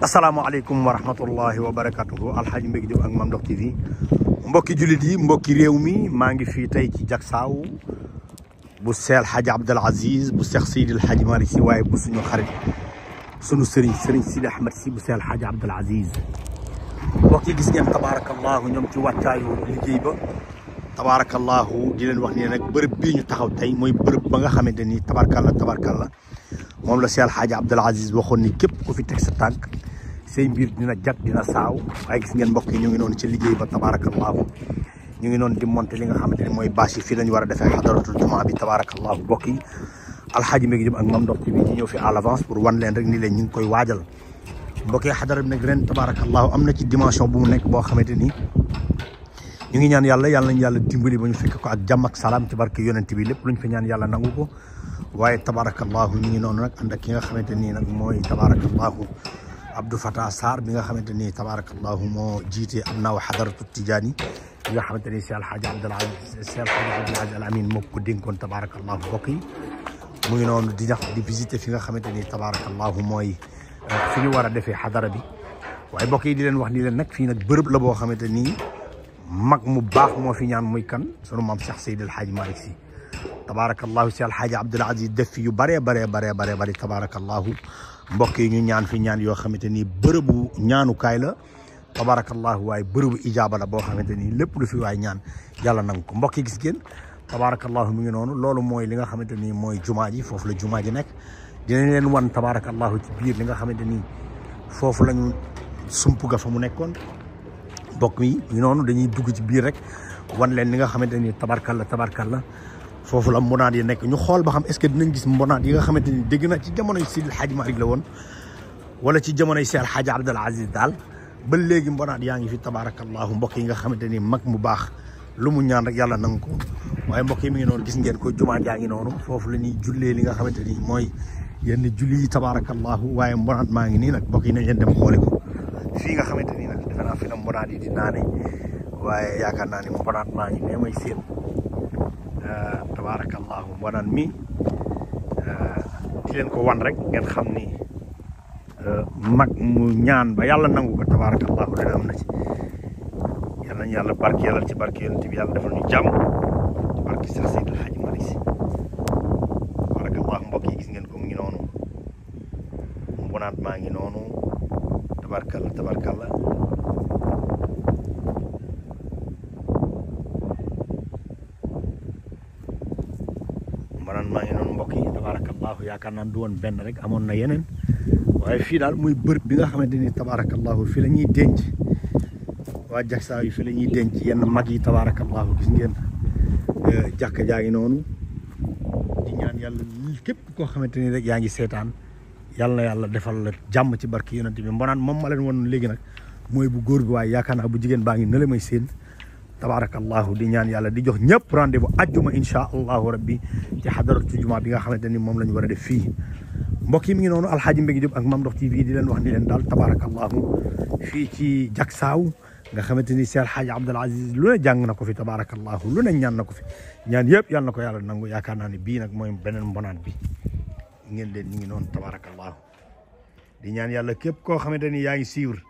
asalaamaaleykum wa rahmatullahi wa barakatuhu alxaaji Mbégi Diop ak Mame Ndokh TV mbokki jullit yi mbokki réew mi maa ngi fii tey ci jagsaaw bu Seydi El Hadji Abdoul Aziz bu Cheikh Seydi El Hadji Malick Sy waaye bu suñu xarit sunu sëriñ Sidi Ahmed Sy bu Seydi El Hadji Abdoul Aziz mbokk yi gis ngeen tabaarakallahu ñoom ci wàccaayu liggéey ba tabaarakallahu di leen wax ne nag bërëb bii ñu taxaw tey mooy bërëb ba nga xamante ni tabaarkalla moom la Seydi El Hadji Abdoul Aziz waxoon ni képp ku fi teg sa tànk say mbir dina jag dina saaw waaye gis ngeen mbokk yi ñu ngi noonu ci liggéey ba tabaarakallahu ñu ngi noonu di monter li nga xamante ni mooy bâche yi fii lañu war a defee xadaratul jumaa bi tabaarakallahu mbokk yi alxaaji Mbégi Diop ak Mame Ndokh TV ñëw fi à l'avance pour wan leen rek ni leen ñu ngi koy waajal mbokk yi xadara bi nag ren tabaarakallahu am na ci dimension bu mu nekk boo xamante ni ñu ngi ñaan yàlla nañu yàlla dimbali ba ñu fekk ko ak jàmm ak salaam ci barke yonent bi lépp luñ fi ñaan yàlla nangu ko waaye tabaarakallahu ñu ngi noonu nag ànd ak ki nga xamante nii nag mooy tabaarakallahu Abdou Fatah Sarr bi nga xamante ni tabaarakallahu moo jiite am naaw xadaratu tijaani bi nga xamante ni Seydi El Hadji Abdoul Aziz Al Amine moo ko dénkoon tabaarakallahu mbokk yi mu ngi noonu di visiter fi nga xamante ni tabaarakallahu mooy fi ñu war a defee xadara bi waaye mbokk yi di leen wax ni leen nag fii nag bërëb la boo xamante ni mag mu baax moo fi ñaan muy kan sunu maam Cheikh Seydi El Hadji Malick Sy tabaarakallahu Seydi El Hadji Abdoul Aziz def fi yu bëree bëri tabaarakallahu mbokk yi ñu ñaan fi ñaan yoo xamante ni bërëbu ñaanukaay la tabaarakallahu waaye bërëbu ijaaba la boo xamante ni lépp lu fi waay ñaan yàlla nangu ko mbokk yi gis ngeen tabaarakallahu mu ngi noonu loolu mooy li nga xamante ni mooy jumaa ji foofu la jumaa ji nekk dinañ leen wan tabaarakallahu ci biir li nga xamante ni foofu lañu sump ga fa mu nekkoon mbokk mi ñu noonu dañuy dugg ci biir rek wan leen li nga xamante ni tabarkalla foofu la mbonaat yi nekk ñu xool ba xam est-ce que dinañ gis mbonaat yi nga xamante ni dégg na ci jamonoy Seydi El Hadji Malick la woon wala ci jamonoy Seydi El Hadji Abdoul Aziz daal ba léegi mbonaat yaa ngi fi tabarakallahu mbokk yi nga xamante ni mag mu baax lu mu ñaan rek yàlla nangu ko waaye mbokk yi mi ngi noonu gis ngeen ko jumaa jaa ngi noonu foofu la ñuy jullee li nga xamante ni mooy yenn julli yi tabarakallahu waaye mbonaat maa ngi nii nag mbokk yi nañ leen dem xoole ko fii nga xamante ni nag defe naa fi na mbonaat yi di naane waaye yaakaar naa ni mbonaat maa ngi ne may seen tabaarakallahu mbonaat mi di leen ko wan rek ngeen xam ni mag mu ñaan ba yàlla nangu ko tabaarakallahu dana am na ci yal nañu yàlla barkeelal ci barke yonent bi yàlla defal ñu jàmm ci barke Cheikh Seydi El Hadji Malick Sy tabaarakallahu mbokk yi gis ngeen ko mu ngi noonu mbonaat maa ngi noonu tabarkalla mbonaat maa ngi noonu mbokk yi tabarakallahu yaakaar naa du woon benn rek amoon na yeneen waaye fii daal muy bërëb bi nga xamante ni tabarakallahu fii la ñuy denc waa jagsaaw yi fii la ñuy denc yenn mag yi tabarakallahu gis ngeen jàkka jaa ngi noonu di ñaan yàlla képp koo xamante ni rek yaa ngi seetaan yàlla na yàlla defal la jàmm ci barke yonent bi mbonaan moom ma leen woon léegi nag mooy bu góor bi waaye yaakaar naa bu jigéen baa ngi nële may seen tabaarakallahu di ñaan yàlla di jox ñëpp rendez-vous ajjuma insha allahu rabbi ci xadaratu jumaa bi nga xamante ni moom la ñu war a def fii mbokk yi mi ngi noonu alxaaji Mbégi Diop ak Mame Ndokh TV di leen wax ni leen daal tabaarakallahu fii ci jagsaaw nga xamante ni Seydi El Hadji Abdoul Aziz lu ne jàng na ko fi tabaarakallahu lu ne ñaan na ko fi ñaan yëpp yàlla na ko yàlla nangu yaakaar naa ni bii nag mooy beneen mbonaat bi ngeen leen ñu ngi noonu tabarakallahu di ñaan yàlla képp koo xamante ni yaa ngi suivre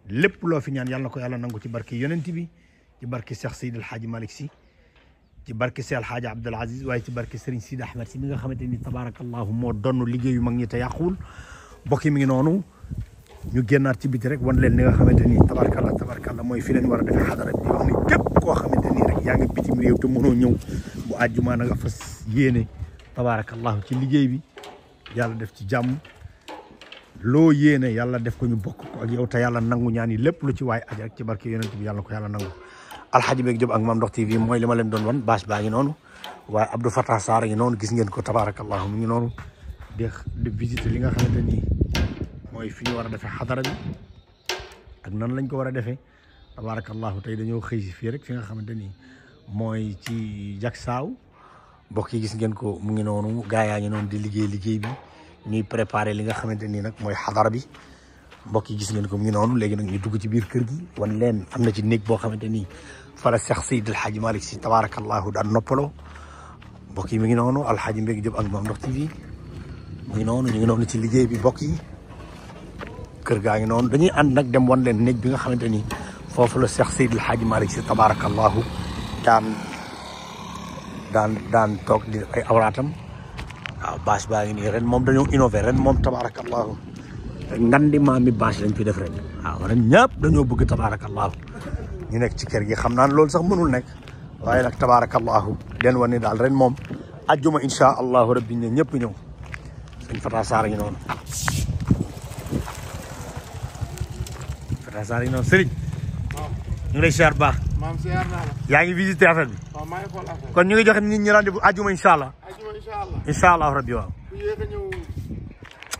lépp loo fi ñaan yàlla na ko yàlla nangu ci barke yonent bi ci barke Cheikh Seydi El Hadji Malick Sy ci barke Seydi El Hadji Abdoul Aziz waaye ci barke Serigne Sidi Ahmed Sy mi nga xamante ni tabarakallahu moo donn liggéeyu mag ñi te yàquwul mbokk yi mi ngi noonu ñu génnaat ci biti rek wan leen li nga xamante ni tabarkalla mooy fi leen war a defee xadara bi wax ni képp koo xamante ni rek yaa ngi bitim réew te mënoo ñëw bu àjjuma na nga fas yéene tabarakallahu ci liggéey bi yàlla def ci jàmm loo yéene yàlla def ko ñu bokk ko ak yow te yàlla nangu ñaan yi lépp lu ci waay aj rek ci barke yonent bi yàlla ko yàlla nangu alxaaji Mbégi Diop ak Mame Ndokh TV mooy li ma leen doon wan bâche baa ngi noonu waaye Abdou Fatah Sarr ngi noonu gis ngeen ko tabarakallahu mu ngi noonu di visiter li nga xamante ni mooy fi ñu war a defee xadara bi ak nan lañ ko war a defee tabarakallahu tey dañoo xëy si fii rek fi nga xamante ni mooy ci jagsaaw mbokk yi gis ngeen ko mu ngi noonu gaa yaa ngi noonu di liggéey bi ñuy préparé li nga xamante ni nag mooy xadara bi mbokk yi gis ngeen ko mu ngi noonu léegi nag ñu dugg ci biir kër gi wan leen am na ci néeg boo xamante ni fa la Cheikh Seydi El Hadji Malick Sy tabarakallahu daan noppaloo mbokk yi mi ngi noonu alxaaji Mbégi Diop ak Mame Ndokh TV mu ngi noonu ñu ngi noonu ci liggéey bi mbokk yi kër gaa ngi noonu dañuy ànd nag dem wan leen néeg bi nga xamante ni foofu la Cheikh Seydil Hadji Malick Sy tabarakallahu daan toog di ay awraatam waaw bâche baa ngi nii ren moom dañoo innové ren moom tabarakallahu ngandi maami bâche lañ fi def ren waaw ren ñëpp dañoo bëgg tabarakallahu ñu nekk ci kër gi xam naa loolu sax mënul nekk waaye nag tabarakallahu den wan ni daal ren moom ajjuma insha allahu rabbi ñe ñëpp ñëw sëñ Fata Sarr ngi noonu Fata Sarr ngi noonu sëriñ ñu ngi lay siyaar baax maam siyaar naa la yaa ngi visité affaire bi waaw maa ngi xool affaire kon ñu ngi joxe nit ñi rendez-vous ajjuma insha allah ajuma incha allah insha allahu rabbi waaw ku yéex a ñëw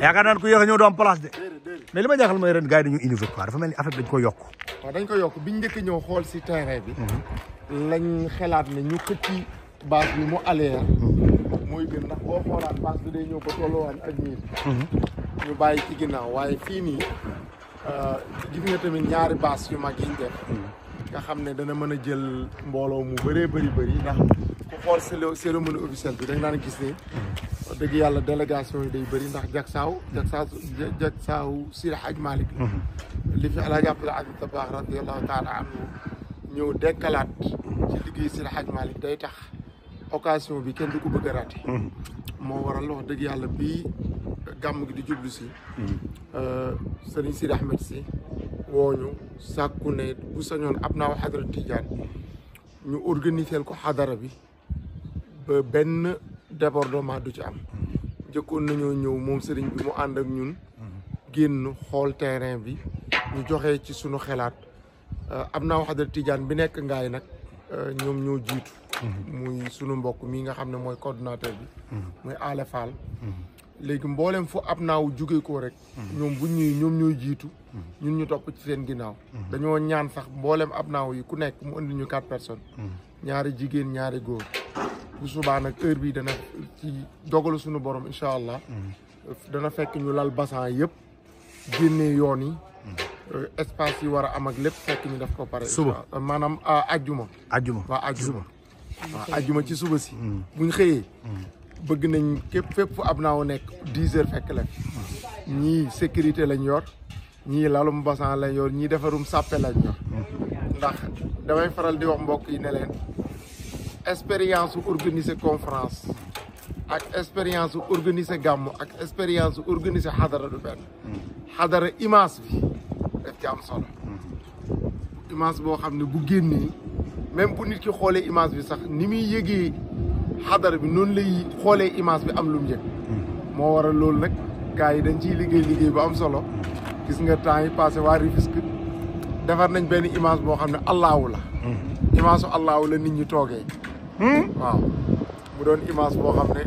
yaakaar naan ku yéex a ñëw doo am place de déedéet mais li ma jaaxal mooy ren gars yi dañu innové quoi dafa mel ni affaire bi dañ ko yokk waaw dañ ko yokk biñ njëkk a ñëw xool si terrain bi lañ xelaat ne ñu xëcci base bi mu aleer mooy gën ndax boo xoolaat base bi day ñëw ba tolluwaan ak miir ñu bàyyi ci ginnaaw waaye fii nii gis nga tamit ñaari base yu mag yi ñu def nga xam ne dana mën a jël mbooloo mu bëree bëri ndax ku xool cérémonie officielle bi dañ naan gis ne wax dëgg yàlla délégation yi day bëri ndax jagsaaw Seydi Hadji Malick li fi Alaaji Abdoul Aziz Dabakh radiyallahu taala anhu ñëw dekkalaat ci liggéey Seydi Hadji Malick day tax occasion bi kenn du ko bëgg a raté moo waral wax dëgg yàlla bii gàmm gi di jublu si sëriñ Sidi Ahmed si wooñu sàkku ne bu sañoon ab naaw xadara Tijaan ñu organiser ko xadara bi ba benn débordement du ci am njëkkoon nañoo ñëw moom sëriñ bi mu ànd ak ñun génn xool terrain bi ñu joxe ci sunu xelaat ab naaw xadara Tijaan bi nekk ngaay nag ñoom ñoo jiitu muy sunu mbokk mi nga xam ne mooy coordonnateur bi muy Ale Fall léegi mboolem fu ab naaw jóge ko rek ñoom bu ñoom ñooy jiitu ñun ñu topp ci seen ginnaaw dañoo ñaan sax mboolem ab naaw yi ku nekk mu indi ñu 4 personnes ñaari jigéen ñaari góor bu subaa nag heure bi dana ci dogalu suñu borom incha allah dana fekk ñu lal bassan yëpp génnee yoon yi espace yi war a am ak lépp fekk ñu def ko pare suba maanaam ajjuma waaw ajjuma ci suba si buñ xëyee bëgg nañ fépp fu ab naaw nekk 10 heures fekk la ñii sécurité lañ yor ñii lalum bassan lañ yor ñii defarum sàppe lañ yor ndax damay faral di wax mbokk yi ne leen expérience su organiser conférence ak expérience su organiser gàmm ak expérience su organiser xadara du benn xadara image bi daf ci am solo image boo xam ne bu génnee même bu nit ki xoolee image bi sax ni muy yëgee xadara bi noonu lay xoolee image bi am lu mu yëg moo waral loolu nag gars yi dañ ciy liggéey bu am solo gis nga temps yi passé waa Rufisque defar nañ benn image boo xam ne allahu la image su allahu la nit ñi toogee waaw mu doon image boo xam ne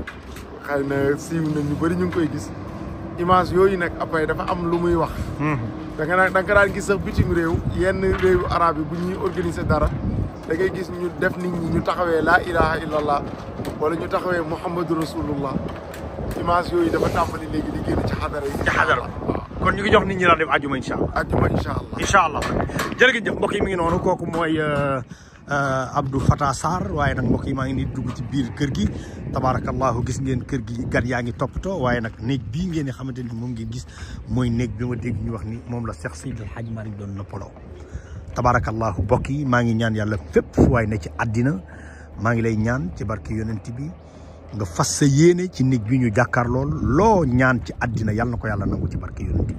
xëy na siiw na ñu bëri ñu ngi koy gis image yooyu nag après dafa am lu muy wax da nga daan gis sax bitim réew yenn réewu arab yi bu ñuy organiser dara da ngay gis ñu def nit ñi ñu taxawee laa ilaha illallah wala ñu taxawee muhammadu rasulullah image yooyu dafa tàmbali léegi di génn ci xadara yi. ci xadara kon ñu ngi jox nit ñi rendez-vous àjjuma incha allah. àjjuma incha allah incha allah. jërëjëf mbokk yi mi ngi noonu kooku mooy Abdou Fata Sarr waaye nag mbokk yi maa ngi nii dugg ci biir kër gi tabaarakallahu gis ngeen kër gi gan yaa ngi toppatoo waaye nag néeg bii ngeen di xamante ni moom ngeen gis mooy néeg bi ma dégg ñu wax ni moom la Cheikh Seydil Hadji Malick doon noppaloo tabaarakallahu mbokk yi maa ngi ñaan yàlla fépp waaye ne ci àddina maa ngi lay ñaan ci barke yonent bi nga fas sa yéene ci néeg bi ñu jàkkaar lool loo ñaan ci àddina yàlla na ko yàlla nangu ci barke yonent bi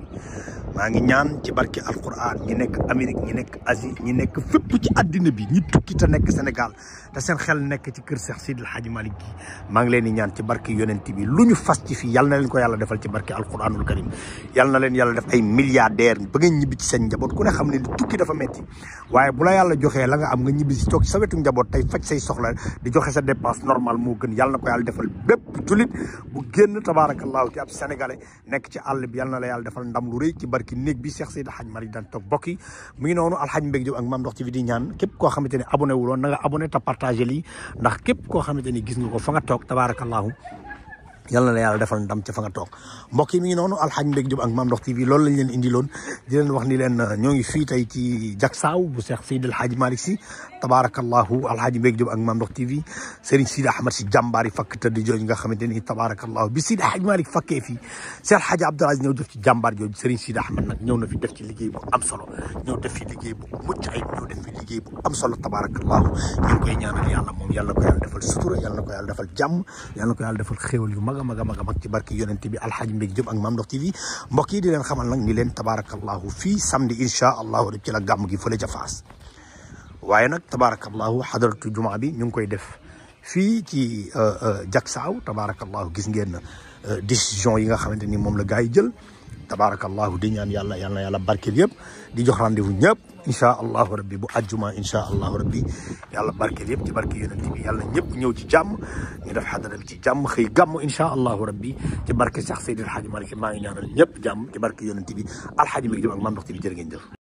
maa ngi ñaan ci barke alquran ñi nekk Amérique ñi nekk Asie ñi nekk fépp ci àddina bi ñi tukki te nekk Sénégal te seen xel nekk ci kër Cheikh Seydil Hadji Malick gi maa ngi leen di ñaan ci barke yonent bi lu ñu fas ci fii yàlla na leen ko yàlla defal ci barke alquranul karim yàlla na leen yàlla def ay milliardaire ba ngeen ñibbi ci seen njaboot ku ne xam ne di tukki dafa metti waaye bu la yàlla joxee la nga am nga ñibbi si toog ci sa wetu njaboot tey faj say soxla di joxe sa dépense normal moo gën yàlla na ko yàlla defal bépp julit bu génn tabarakallahu ci ab sénégalais nekk ci àll bi yàlla na la yàlla defal ndam lu rëy ci barki néeg bi Cheikh Seydil Hadji Malick daan toog bokk yi mu ngi noonu Alhaji Mbégue Diop ak Mame Ndokh TV di ñaan képp koo xamante ne abonné wuloon na nga abonné te partagé lii ndax képp koo xamante ni gis nga ko fa nga toog tabarakallahu yàlla na yàlla defal ndam ca fa nga toog mbokk yi mi ngi noonu Alxaaji Mbégue Diop ak Mame Ndokh TV loolu lañ leen indiloon di leen wax ni leen ñoo ngi fii tey ci Jaksaaw bu Cheikh Seydi El Hadji Malick Sy tabarakallahu Alxaaji Mbégue Diop ak Mame Ndokh TV Serigne Sidi Ahmed Sy jàmbaar yi fakk tëdd jooju nga xamante ni tabarakallahu bi Sidi Hadji Malick fakkee fii Cheikh El Hadji Abdoul Aziz ñëw def ci jàmbaar jooju Serigne Sidi Ahmed nag ñëw na fi def ci liggéey bu am solo ñëw def fi liggéey bu mucc ayib ñëw def fi liggéey bu am solo tabarakallahu ñu ngi koy ñaanal yàlla moom yàlla na ko yàlla defal sutura yàlla na ko yàlla defal jàmm yàlla na ko yàlla defal xéewal yu mag a mag a mag a mag ci barke yonent bi Alxaaji Mbégue Diop ak Mame Ndokh TV mbokk yi di leen xamal nag ni leen tabarakallahu fii samedi incha allahu rek ci la gàmm gi fële ca Faas waaye nag tabarakallahu xadaratu jumaa bi ñu ngi koy def fii ci Jaksaaw tabarakallahu gis ngeen décision yi nga xamante ni moom la gars yi jël tabarakallahu di ñaan yàlla yal na yàlla barkeel yëpp di jox rendez-vous ñëpp incha allahu rabbi bu àjjuma incha allahu rabbi yàlla barkeel yëpp ci barke yonent bi yàlla ñëpp ñëw ci jàmm ñu def xadara bi ci jàmm xëy gàmm incha allahu rabbi ci barke Cheikh Seydi El Hadji Malick maa ngi ñaanal ñëpp jàmm ci barke yonent bi Alxaaji Mbégue Diop ak Mame Ndokh TV jërë ngeen jëf